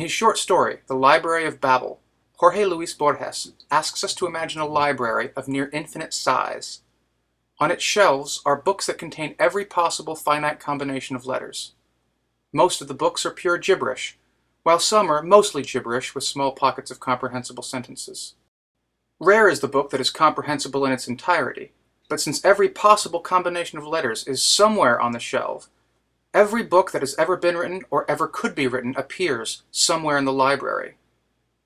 his short story, The Library of Babel, Jorge Louis Borges asks us to imagine a library of near infinite size. On its shelves are books that contain every possible finite combination of letters. Most of the books are pure gibberish, while some are mostly gibberish with small pockets of comprehensible sentences. Rare is the book that is comprehensible in its entirety, but since every possible combination of letters is somewhere on the shelf, every book that has ever been written or ever could be written appears somewhere in the library.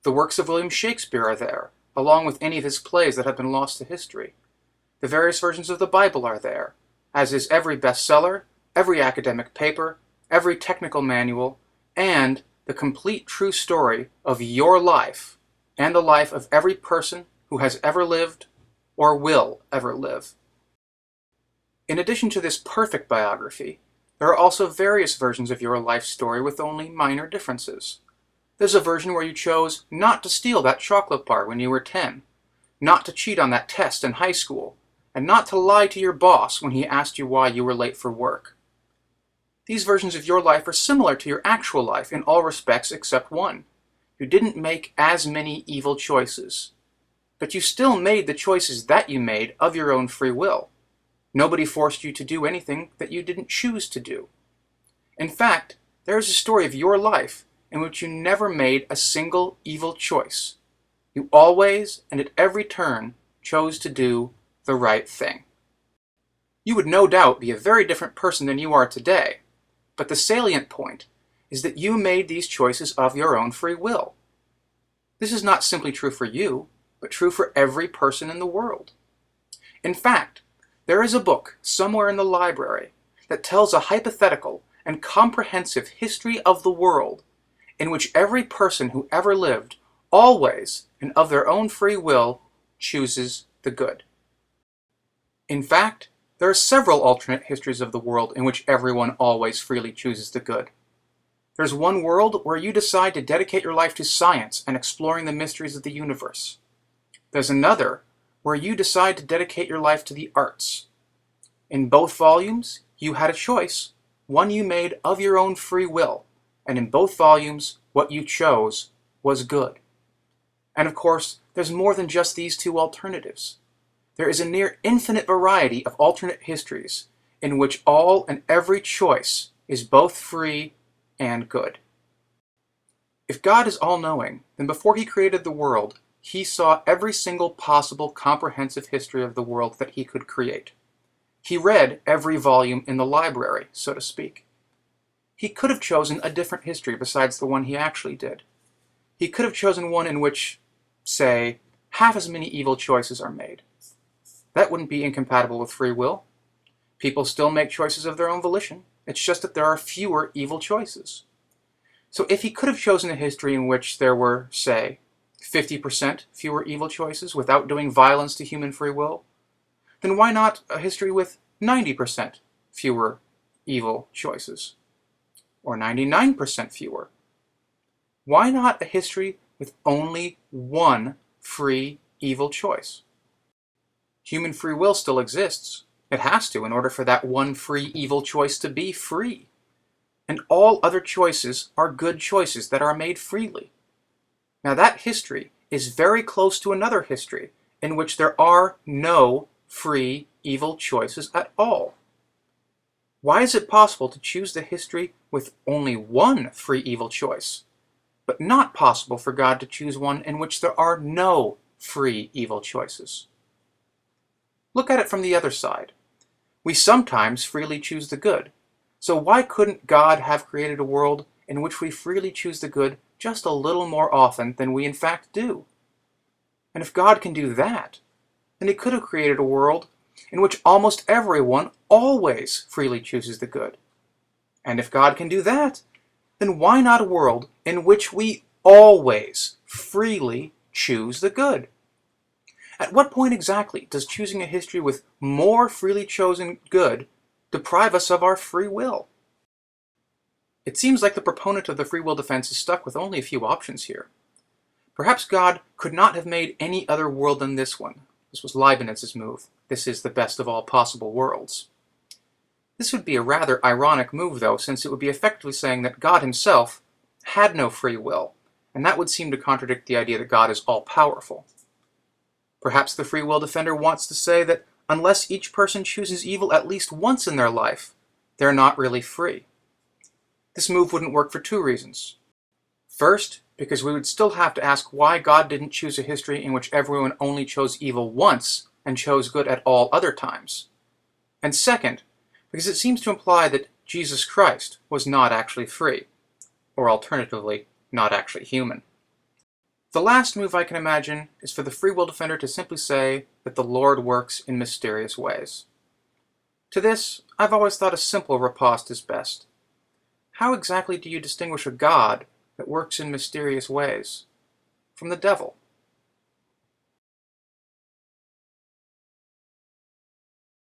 The works of William Shakespeare are there, along with any of his plays that have been lost to history. The various versions of the Bible are there, as is every bestseller, every academic paper, every technical manual, and the complete true story of your life and the life of every person who has ever lived or will ever live. In addition to this perfect biography, there are also various versions of your life story with only minor differences. There's a version where you chose not to steal that chocolate bar when you were 10, not to cheat on that test in high school, and not to lie to your boss when he asked you why you were late for work. These versions of your life are similar to your actual life in all respects except one. You didn't make as many evil choices. But you still made the choices that you made of your own free will. Nobody forced you to do anything that you didn't choose to do. In fact, there is a story of your life in which you never made a single evil choice. You always and at every turn chose to do the right thing. You would no doubt be a very different person than you are today, but the salient point is that you made these choices of your own free will. This is not simply true for you, but true for every person in the world. In fact, there is a book somewhere in the library that tells a hypothetical and comprehensive history of the world in which every person who ever lived always and of their own free will chooses the good. In fact, there are several alternate histories of the world in which everyone always freely chooses the good. There's one world where you decide to dedicate your life to science and exploring the mysteries of the universe. There's another where you decide to dedicate your life to the arts. In both volumes, you had a choice, one you made of your own free will, and in both volumes, what you chose was good. And of course, there's more than just these two alternatives. There is a near infinite variety of alternate histories in which all and every choice is both free and good. If God is all-knowing, then before he created the world, he saw every single possible comprehensive history of the world that he could create. He read every volume in the library, so to speak. He could have chosen a different history besides the one he actually did. He could have chosen one in which, say, half as many evil choices are made. That wouldn't be incompatible with free will. People still make choices of their own volition. It's just that there are fewer evil choices. So if he could have chosen a history in which there were, say, 50% fewer evil choices without doing violence to human free will, then why not a history with 90% fewer evil choices? Or 99% fewer? Why not a history with only one free evil choice? Human free will still exists. It has to in order for that one free evil choice to be free. And all other choices are good choices that are made freely. Now that history is very close to another history in which there are no free evil choices at all. Why is it possible to choose the history with only one free evil choice, but not possible for God to choose one in which there are no free evil choices? Look at it from the other side. We sometimes freely choose the good. So why couldn't God have created a world in which we freely choose the good just a little more often than we in fact do? And if God can do that, then he could have created a world in which almost everyone always freely chooses the good. And if God can do that, then why not a world in which we always freely choose the good? At what point exactly does choosing a history with more freely chosen good deprive us of our free will? It seems like the proponent of the free will defense is stuck with only a few options here. Perhaps God could not have made any other world than this one. This was Leibniz's move. This is the best of all possible worlds. This would be a rather ironic move, though, since it would be effectively saying that God himself had no free will, and that would seem to contradict the idea that God is all-powerful. Perhaps the free will defender wants to say that unless each person chooses evil at least once in their life, they're not really free. This move wouldn't work for two reasons. First, because we would still have to ask why God didn't choose a history in which everyone only chose evil once and chose good at all other times. And second, because it seems to imply that Jesus Christ was not actually free, or alternatively, not actually human. The last move I can imagine is for the free will defender to simply say that the Lord works in mysterious ways. To this, I've always thought a simple riposte is best. How exactly do you distinguish a God that works in mysterious ways from the devil?